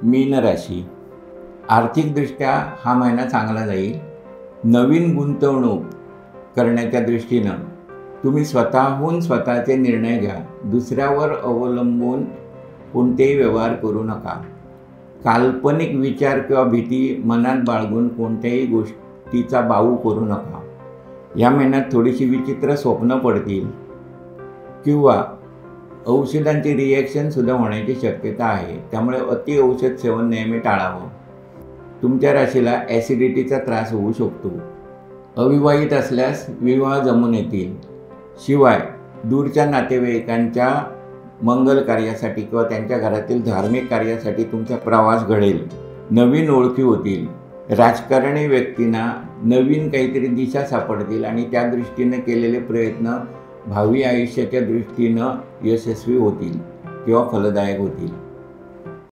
मीन राशी, आर्थिकदृष्ट्या हा महिना चांगला जाईल. नवीन गुंतवणूक करण्याच्या दृष्टीनं तुम्ही स्वतःहून स्वतःचे निर्णय घ्या. दुसऱ्यावर अवलंबून कोणतेही व्यवहार करू नका. काल्पनिक विचार किंवा भीती मनात बाळगून कोणत्याही गोष्टीचा बाऊ करू नका. या महिन्यात थोडीशी विचित्र स्वप्न पडतील किंवा औषधांची रिॲक्शनसुद्धा होण्याची शक्यता आहे. त्यामुळे अति औषध सेवन नेहमी टाळावं. तुमच्या राशीला ॲसिडिटीचा त्रास होऊ शकतो. अविवाहित असल्यास विवाह जमून येतील. शिवाय दूरच्या नातेवाईकांच्या मंगल कार्यासाठी किंवा त्यांच्या घरातील धार्मिक कार्यासाठी तुमचा प्रवास घडेल. नवीन ओळखी होतील. राजकारणी व्यक्तींना नवीन काहीतरी दिशा सापडतील आणि त्या दृष्टीने केलेले प्रयत्न भावी आयुष्याच्या दृष्टीनं यशस्वी होतील किंवा फलदायक होतील.